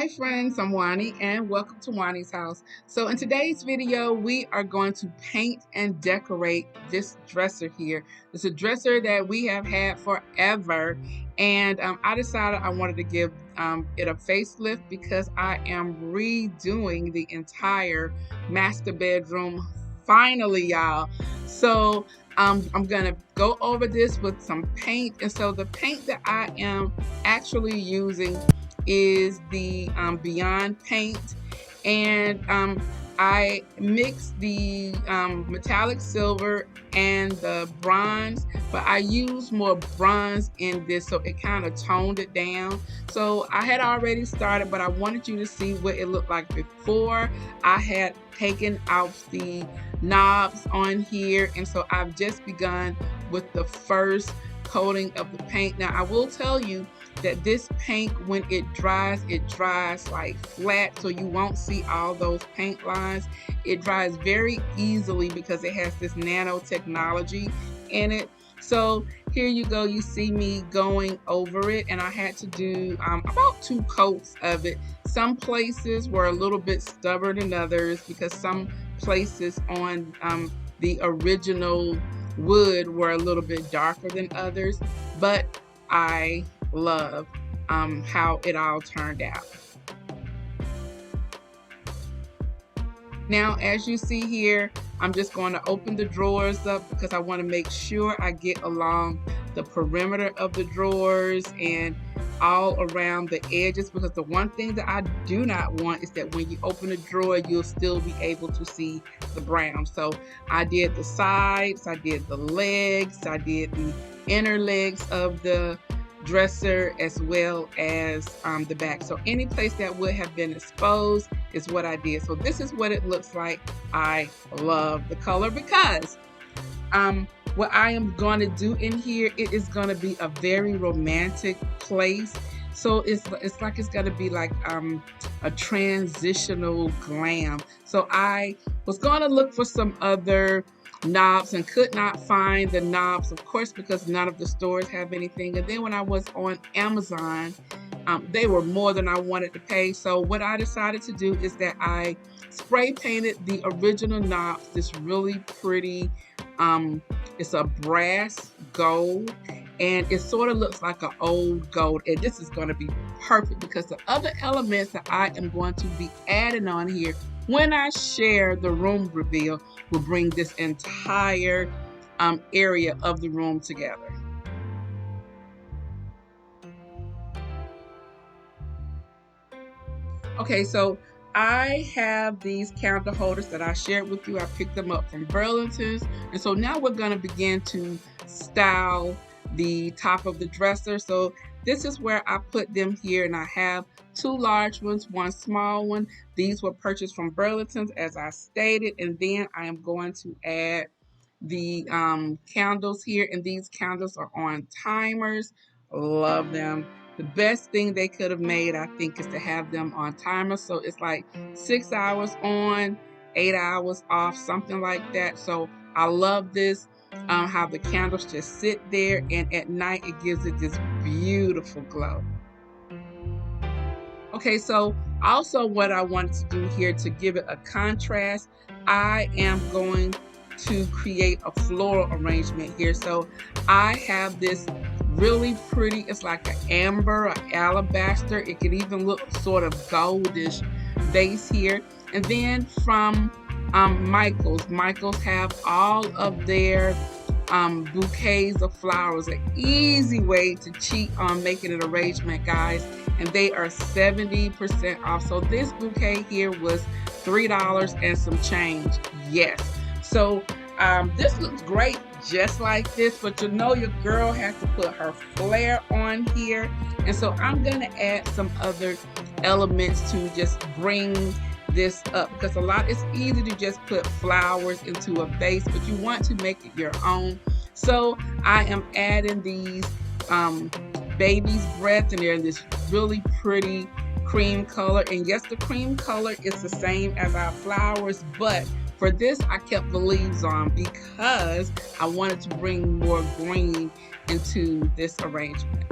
Hi friends, I'm Juani and welcome to Juani's house. So in today's video, we are going to paint and decorate this dresser here. It's a dresser that we have had forever, and I decided I wanted to give it a facelift because I am redoing the entire master bedroom finally, y'all. So I'm gonna go over this with some paint, and so the paint that I am actually using is the Beyond paint, and I mixed the metallic silver and the bronze, but I used more bronze in this, so it kind of toned it down. So I had already started, but I wanted you to see what it looked like before I had taken out the knobs on here, and so I've just begun with the first coating of the paint. Now I will tell you that this paint, when it dries like flat, so you won't see all those paint lines. It dries very easily because it has this nanotechnology in it. So here you go, you see me going over it, and I had to do about 2 coats of it. Some places were a little bit stubborn than others because some places on the original wood were a little bit darker than others, but I love how it all turned out. Now, as you see here, I'm just going to open the drawers up because I want to make sure I get along the perimeter of the drawers and all around the edges, because the one thing that I do not want is that when you open a drawer, you'll still be able to see the brown. So I did the sides, I did the legs, I did the inner legs of the dresser, as well as the back. So any place that would have been exposed is what I did. So this is what it looks like. I love the color because what I am going to do in here, it is going to be a very romantic place. So it's like it's going to be like a transitional glam. So I was going to look for some other knobs and could not find the knobs, of course, because none of the stores have anything. And then when I was on Amazon, they were more than I wanted to pay. So what I decided to do is that I spray painted the original knobs this really pretty, it's a brass gold, and it sort of looks like an old gold. And this is going to be perfect because the other elements that I am going to be adding on here when I share the room reveal will bring this entire area of the room together. Okay, so I have these candle holders that I shared with you. I picked them up from Burlington's, and so now we're going to begin to style the top of the dresser. So this is where I put them here, and I have 2 large ones, 1 small one. These were purchased from Burlington's, as I stated, and then I am going to add the candles here, and these candles are on timers. Love them. The best thing they could have made, I think, is to have them on timers. So it's like 6 hours on, 8 hours off, something like that. So I love this, how the candles just sit there, and at night it gives it this beautiful glow. Okay, so also what I wanted to do here to give it a contrast, I am going to create a floral arrangement here. So I have this really pretty, it's like an amber or alabaster. It could even look sort of goldish base here. And then from Michael's have all of their bouquets of flowers. An easy way to cheat on making an arrangement, guys, and they are 70% off. So this bouquet here was $3 and some change. Yes. So this looks great just like this, but you know your girl has to put her flair on here, and so I'm gonna add some other elements to just bring this up, because it's easy to just put flowers into a vase, but you want to make it your own. So I am adding these baby's breath, and they're in this really pretty cream color. And yes, the cream color is the same as our flowers, but for this I kept the leaves on because I wanted to bring more green into this arrangement.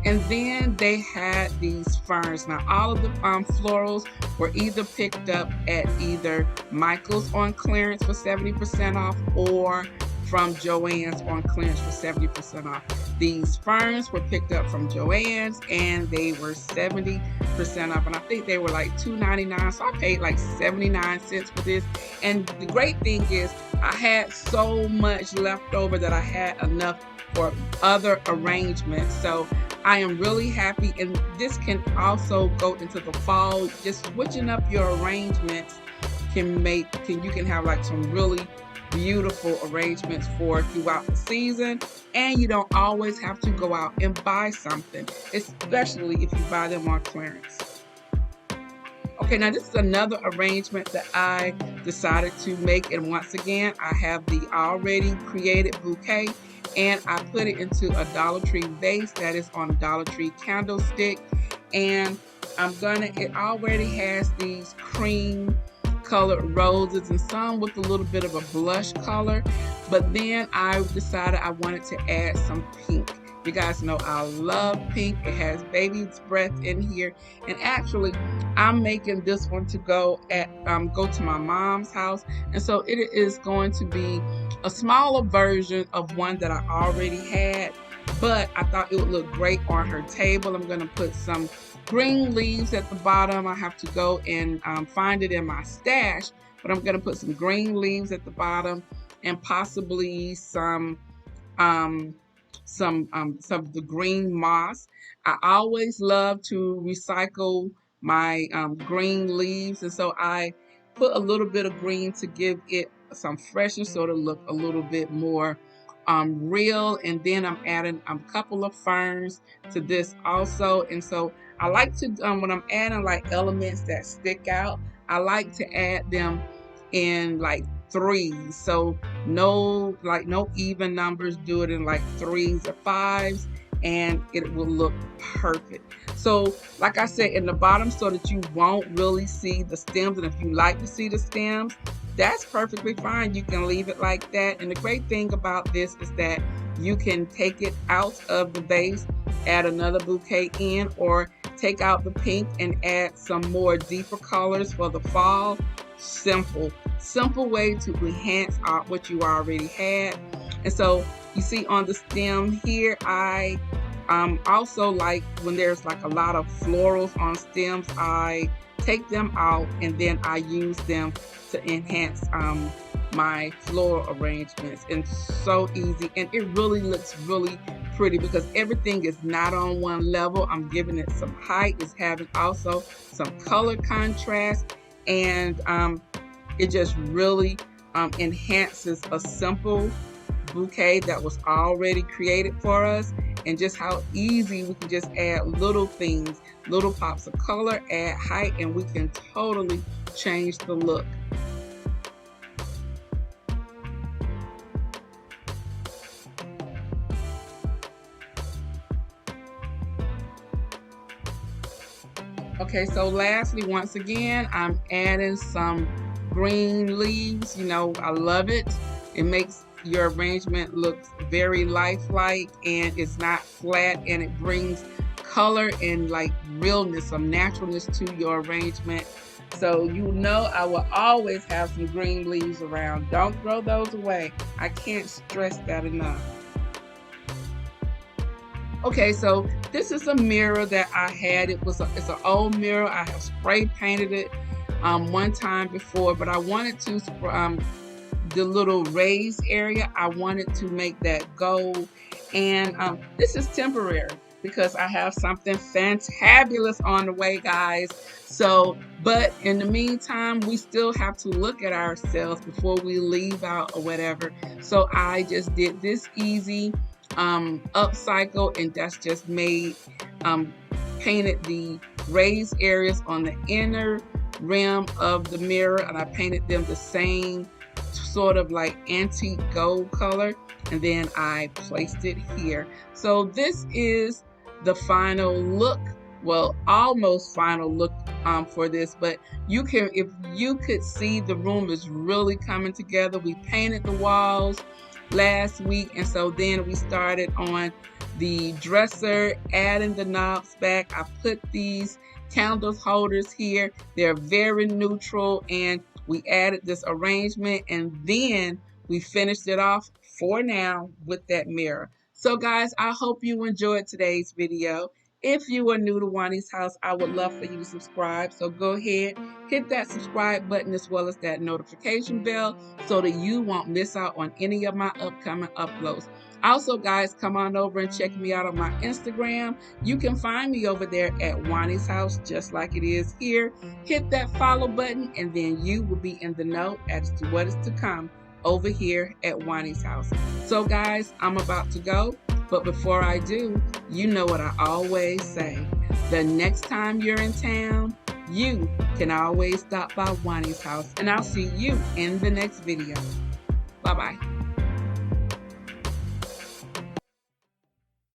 And then they had these ferns. Now all of the florals were either picked up at either Michael's on clearance for 70% off or from Joann's on clearance for 70% off. These ferns were picked up from Joann's and they were 70% off, and I think they were like $2.99, so I paid like 79 cents for this. And the great thing is I had so much left over that I had enough for other arrangements. So I am really happy, and this can also go into the fall. Just switching up your arrangements you can have like some really beautiful arrangements for throughout the season, and you don't always have to go out and buy something, especially if you buy them on clearance. Okay, now this is another arrangement that I decided to make, and once again I have the already created bouquet and I put it into a Dollar Tree vase that is on a Dollar Tree candlestick, and it already has these cream colored roses and some with a little bit of a blush color, but then I decided I wanted to add some pink. You guys know I love pink. It has baby's breath in here, and actually I'm making this one to go to my mom's house, and so it is going to be a smaller version of one that I already had, but I thought it would look great on her table. I'm going to put some green leaves at the bottom. I have to go and find it in my stash, but I'm going to put some green leaves at the bottom and possibly some of the green moss. I always love to recycle my green leaves, and so I put a little bit of green to give it some freshness, so it'll look a little bit more real. And then I'm adding a couple of ferns to this also, and so I like to when I'm adding like elements that stick out, I like to add them in like threes, so no even numbers. Do it in like threes or fives and it will look perfect. So like I said, in the bottom, so that you won't really see the stems, and if you like to see the stems, that's perfectly fine. You can leave it like that. And the great thing about this is that you can take it out of the vase, add another bouquet in, or take out the pink and add some more deeper colors for the fall. Simple way to enhance what you already had. And so you see on the stem here, I also like when there's like a lot of florals on stems, I take them out and then I use them to enhance my floral arrangements. And so easy, and it really looks really pretty because everything is not on one level. I'm giving it some height. It's having also some color contrast, and it just really enhances a simple bouquet that was already created for us, and just how easy we can just add little things, little pops of color, add height, and we can totally change the look. Okay, so lastly, once again, I'm adding some green leaves. You know, I love it. It makes your arrangement look very lifelike, and it's not flat, and it brings color and like realness, some naturalness to your arrangement. So you know I will always have some green leaves around. Don't throw those away. I can't stress that enough. Okay, so this is a mirror that I had. It's an old mirror. I have spray painted it one time before, but I wanted to the little raised area, I wanted to make that gold, and this is temporary because I have something fantabulous on the way, guys. So, but in the meantime, we still have to look at ourselves before we leave out or whatever. So I just did this easy upcycle, and that's just made painted the raised areas on the inner rim of the mirror, and I painted them the same sort of like antique gold color, and then I placed it here. So this is the final look, well, almost final look for this, but if you could see, the room is really coming together. We painted the walls last week, and so then we started on the dresser, adding the knobs back. I put these candle holders here. They're very neutral, and we added this arrangement, and then we finished it off for now with that mirror. So guys, I hope you enjoyed today's video. If you are new to Juani's house, I would love for you to subscribe. So go ahead, hit that subscribe button as well as that notification bell so that you won't miss out on any of my upcoming uploads. Also, guys, come on over and check me out on my Instagram. You can find me over there at Juani's house, just like it is here. Hit that follow button, and then you will be in the know as to what is to come over here at Juani's house. So, guys, I'm about to go. But before I do, you know what I always say. The next time you're in town, you can always stop by Juani's house. And I'll see you in the next video. Bye-bye.